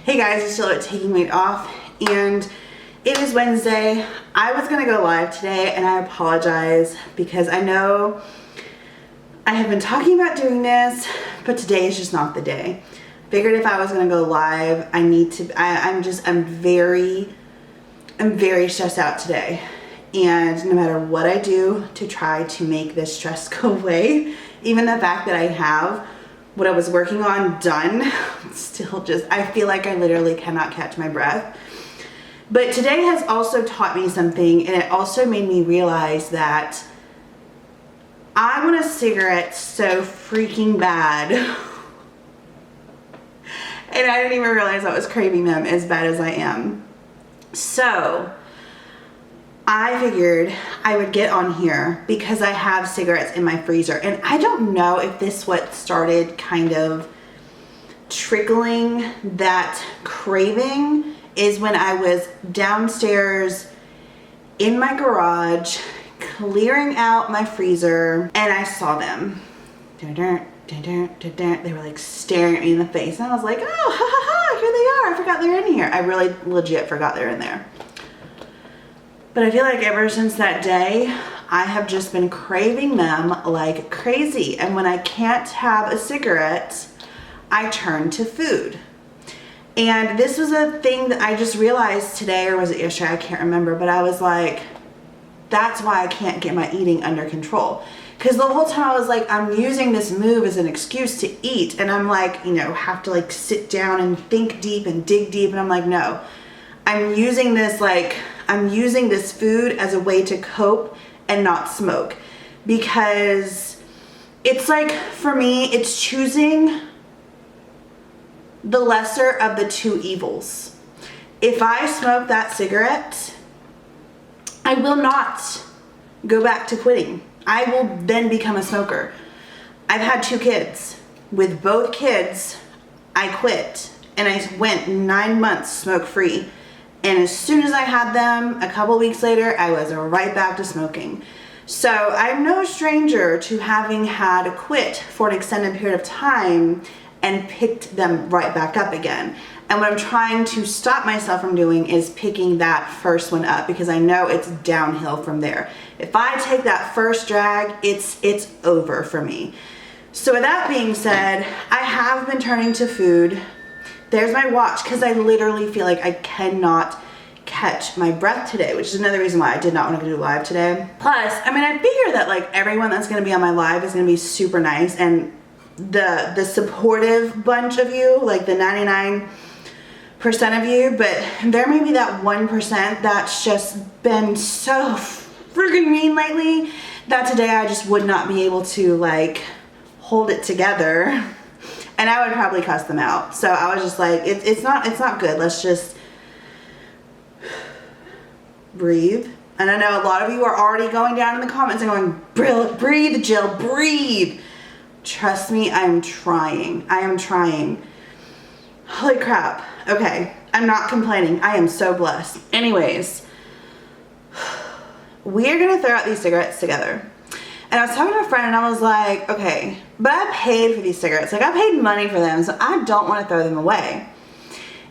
Hey guys, it's Jill at Taking Weight Off, and it is Wednesday. I was gonna go live today, and I apologize because I know I have been talking about doing this, but today is just not the day. Figured if I was gonna go live, I'm very stressed out today. And no matter what I do to try to make this stress go away, even the fact that I have what I was working on done, still just, I feel like I literally cannot catch my breath. But today has also taught me something, and it also made me realize that I want a cigarette so freaking bad. And I didn't even realize I was craving them as bad as I am. So I figured I would get on here because I have cigarettes in my freezer, and I don't know if this what started kind of trickling that craving is when I was downstairs in my garage clearing out my freezer and I saw them. They were like staring at me in the face, and I was like, oh, ha ha ha, here they are. I forgot they're in here. I really legit forgot they're in there. But I feel like ever since that day, I have just been craving them like crazy. And when I can't have a cigarette, I turn to food. And this was a thing that I just realized today, or was it yesterday? I can't remember. But I was like, that's why I can't get my eating under control. Because the whole time I was like, I'm using this move as an excuse to eat. And I'm like, you know, have to like sit down and think deep and dig deep. And I'm like, no, I'm using this food as a way to cope and not smoke, because it's like, for me, it's choosing the lesser of the two evils. If I smoke that cigarette, I will not go back to quitting. I will then become a smoker. I've had 2 kids. With both kids, I quit, and I went 9 months smoke free. And as soon as I had them, a couple weeks later, I was right back to smoking. So I'm no stranger to having had quit for an extended period of time and picked them right back up again. And what I'm trying to stop myself from doing is picking that first one up, because I know it's downhill from there. If I take that first drag, it's over for me. So with that being said, I have been turning to food. There's my watch, because I literally feel like I cannot catch my breath today, which is another reason why I did not want to do live today. Plus, I mean, I figure that like everyone that's going to be on my live is going to be super nice, and the supportive bunch of you, like the 99% of you, but there may be that 1% that's just been so freaking mean lately that today I just would not be able to like hold it together. And I would probably cuss them out. So I was just like, it's not good. Let's just breathe. And I know a lot of you are already going down in the comments and going, breathe, Jill, breathe. Trust me, I am trying. I am trying. Holy crap. Okay, I'm not complaining. I am so blessed. Anyways, we are going to throw out these cigarettes together. And I was talking to a friend, and I was like, okay, but I paid for these cigarettes. Like, I paid money for them, so I don't want to throw them away.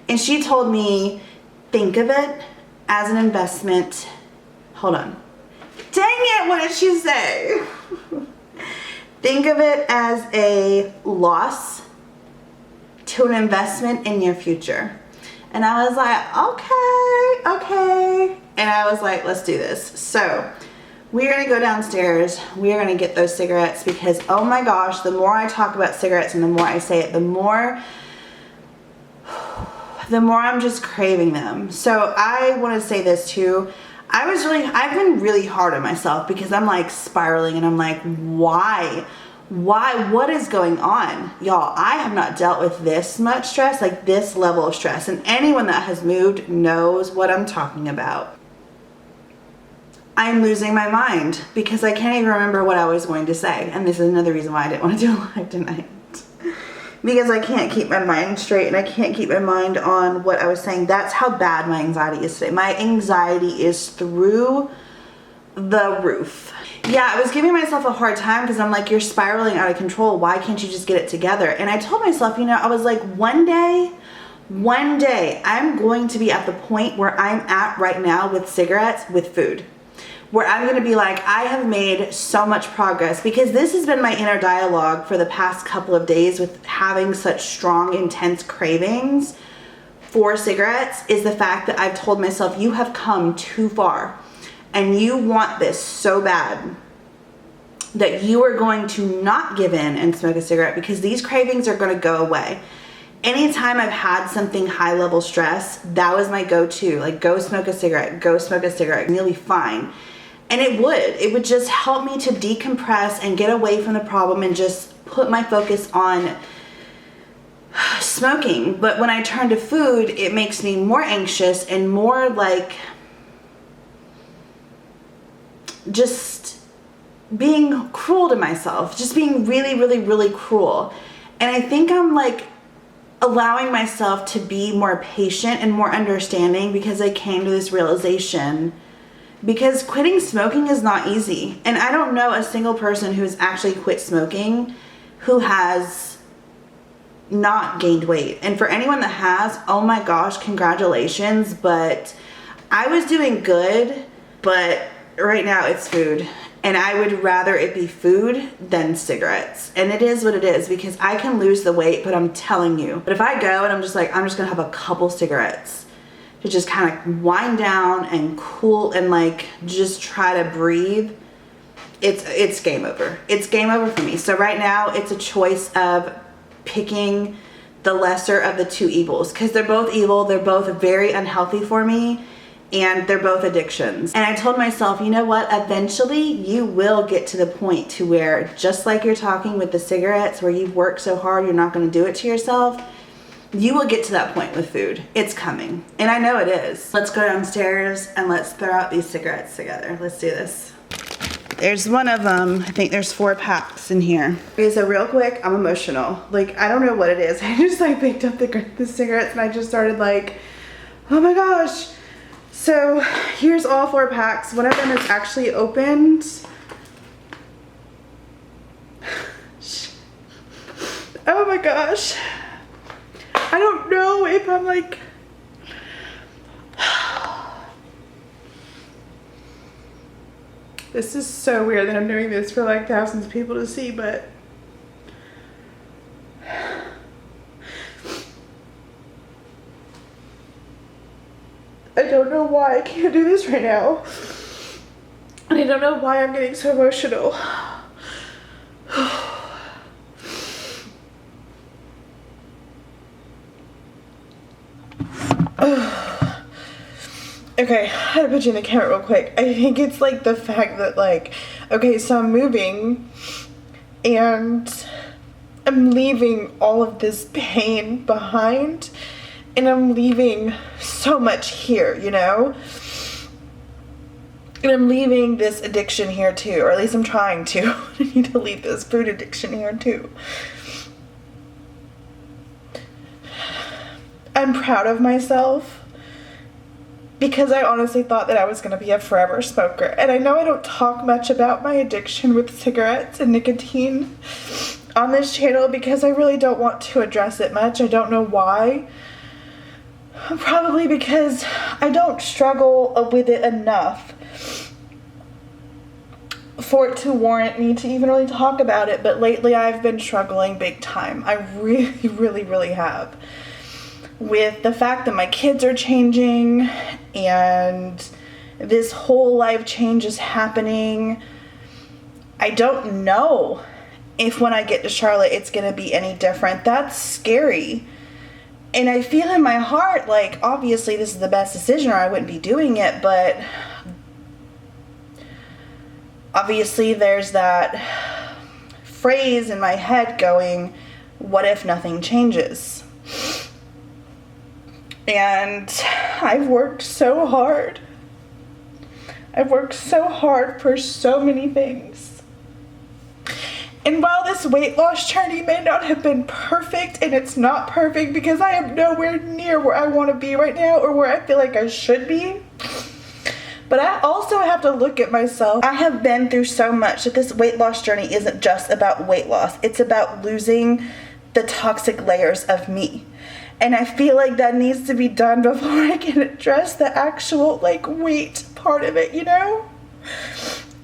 And she told me, think of it as an investment. Hold on. Dang it, what did she say? Think of it as a loss to an investment in your future. And I was like, okay. And I was like, let's do this. So we're gonna go downstairs, we're gonna get those cigarettes, because oh my gosh, the more I talk about cigarettes and the more I say it, the more I'm just craving them. So I wanna say this too. I've been really hard on myself, because I'm like spiraling, and I'm like, why? What is going on? Y'all, I have not dealt with this much stress, like this level of stress. And anyone that has moved knows what I'm talking about. I'm losing my mind because I can't even remember what I was going to say. And this is another reason why I didn't want to do a live tonight. Because I can't keep my mind straight, and I can't keep my mind on what I was saying. That's how bad my anxiety is today. My anxiety is through the roof. Yeah, I was giving myself a hard time because I'm like, you're spiraling out of control. Why can't you just get it together? And I told myself, you know, I was like, one day One day I'm going to be at the point where I'm at right now with cigarettes, with food, where I'm going to be like, I have made so much progress, because this has been my inner dialogue for the past couple of days with having such strong, intense cravings for cigarettes, is the fact that I've told myself, you have come too far and you want this so bad that you are going to not give in and smoke a cigarette, because these cravings are going to go away. Anytime I've had something high level stress, that was my go-to, like, go smoke a cigarette, go smoke a cigarette, and you'll be fine. And it would just help me to decompress and get away from the problem and just put my focus on smoking. But when I turn to food, it makes me more anxious and more like just being cruel to myself, just being really, really, really cruel. And I think I'm like allowing myself to be more patient and more understanding, because I came to this realization, because quitting smoking is not easy. And I don't know a single person who's actually quit smoking who has not gained weight. And for anyone that has, oh my gosh, congratulations. But I was doing good, but right now it's food. And I would rather it be food than cigarettes. And it is what it is, because I can lose the weight, but I'm telling you. But if I go and I'm just like, I'm just gonna have a couple cigarettes to just kind of wind down and cool and like just try to breathe, it's game over. It's game over for me. So right now it's a choice of picking the lesser of the two evils, because they're both evil. They're both very unhealthy for me. And they're both addictions. And I told myself, you know what? Eventually you will get to the point to where, just like you're talking with the cigarettes, where you've worked so hard, you're not gonna do it to yourself. You will get to that point with food. It's coming. And I know it is. Let's go downstairs and let's throw out these cigarettes together. Let's do this. There's one of them. I think there's 4 packs in here. Okay, so real quick, I'm emotional. Like, I don't know what it is. I just like picked up the cigarettes and I just started like, oh my gosh. So here's all 4 packs. One of them is actually opened. Oh my gosh. I don't know if I'm like... This is so weird that I'm doing this for like thousands of people to see, but... I don't know why I can't do this right now. And I don't know why I'm getting so emotional. Okay, I had to put you in the camera real quick. I think it's like the fact that like, okay, so I'm moving and I'm leaving all of this pain behind. And I'm leaving so much here, you know? And I'm leaving this addiction here too, or at least I'm trying to. I need to leave this food addiction here too. I'm proud of myself, because I honestly thought that I was going to be a forever smoker. And I know I don't talk much about my addiction with cigarettes and nicotine on this channel, because I really don't want to address it much. I don't know why. Probably because I don't struggle with it enough for it to warrant me to even really talk about it. But lately I've been struggling big time. I really, really, really have. With the fact that my kids are changing and this whole life change is happening. I don't know if when I get to Charlotte it's going to be any different. That's scary. And I feel in my heart like, obviously this is the best decision or I wouldn't be doing it, but obviously there's that phrase in my head going, what if nothing changes? And I've worked so hard. I've worked so hard for so many things. And while this weight loss journey may not have been perfect, and it's not perfect because I am nowhere near where I want to be right now or where I feel like I should be, but I also have to look at myself. I have been through so much that this weight loss journey isn't just about weight loss. It's about losing the toxic layers of me. And I feel like that needs to be done before I can address the actual like weight part of it, you know?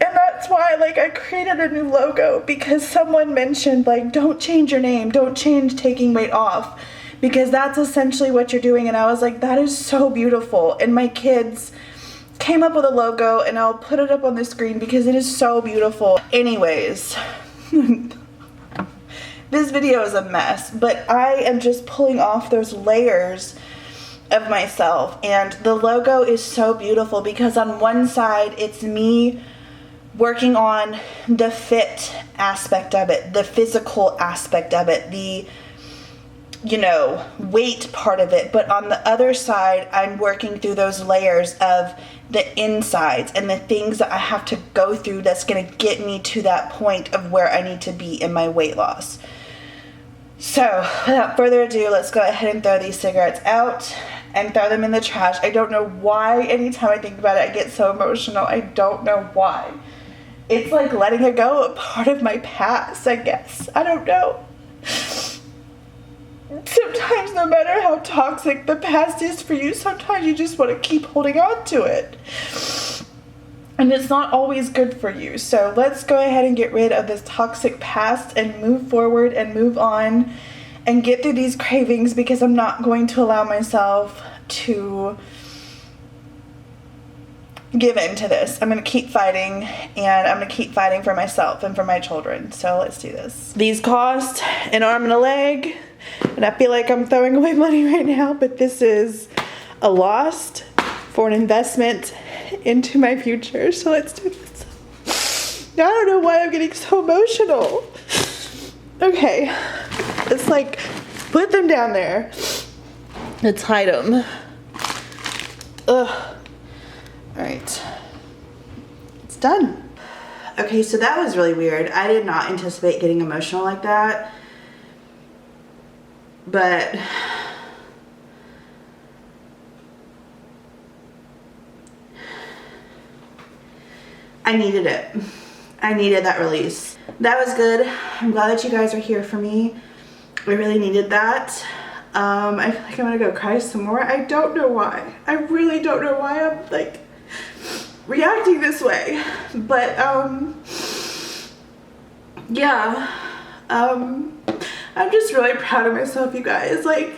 And that's why like I created a new logo, because someone mentioned like, don't change your name, don't change Taking Weight Off, because that's essentially what you're doing. And I was like, that is so beautiful. And my kids came up with a logo, and I'll put it up on the screen because it is so beautiful. Anyways, this video is a mess, but I am just pulling off those layers of myself, and the logo is so beautiful because on one side it's me working on the fit aspect of it, the physical aspect of it, the, you know, weight part of it, but on the other side I'm working through those layers of the insides and the things that I have to go through that's going to get me to that point of where I need to be in my weight loss. So without further ado, let's go ahead and throw these cigarettes out and throw them in the trash. I don't know why anytime I think about it I get so emotional. I don't know why. It's like letting it go, a part of my past, I guess. I don't know. Sometimes no matter how toxic the past is for you, sometimes you just want to keep holding on to it. And it's not always good for you. So let's go ahead and get rid of this toxic past and move forward and move on and get through these cravings, because I'm not going to allow myself to give in to this. I'm going to keep fighting, and I'm going to keep fighting for myself and for my children. So let's do this. These cost an arm and a leg, and I feel like I'm throwing away money right now, but this is a loss for an investment into my future. So let's do this. I don't know why I'm getting so emotional. Okay, let's like put them down there. Let's hide them. Ugh. All right, it's done. Okay, so that was really weird. I did not anticipate getting emotional like that, but I needed it. I needed that release. That was good. I'm glad that you guys are here for me. I really needed that. I feel like I'm gonna go cry some more. I don't know why. I really don't know why I'm like reacting this way. But yeah. I'm just really proud of myself, you guys. Like,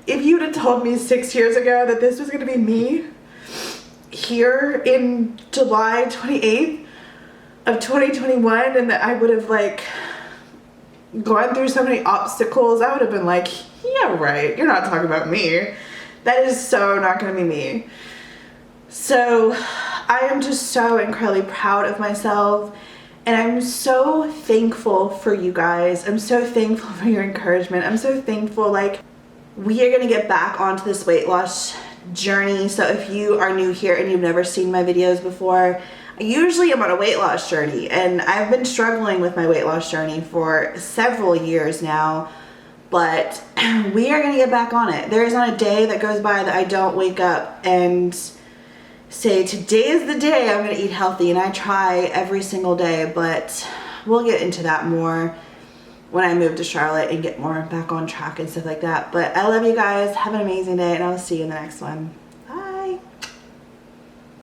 if you would have told me 6 years ago that this was gonna be me here in July 28th of 2021, and that I would have like gone through so many obstacles, I would have been like, yeah, right, you're not talking about me. That is so not gonna be me. So I am just so incredibly proud of myself, and I'm so thankful for you guys. I'm so thankful for your encouragement. I'm so thankful, like, we are gonna get back onto this weight loss journey. So if you are new here and you've never seen my videos before, I usually am on a weight loss journey, and I've been struggling with my weight loss journey for several years now, but we are gonna get back on it. There is not a day that goes by that I don't wake up and say, today is the day I'm gonna eat healthy, and I try every single day, but we'll get into that more when I move to Charlotte and get more back on track and stuff like that. But I love you guys. Have an amazing day, and I'll see you in the next one.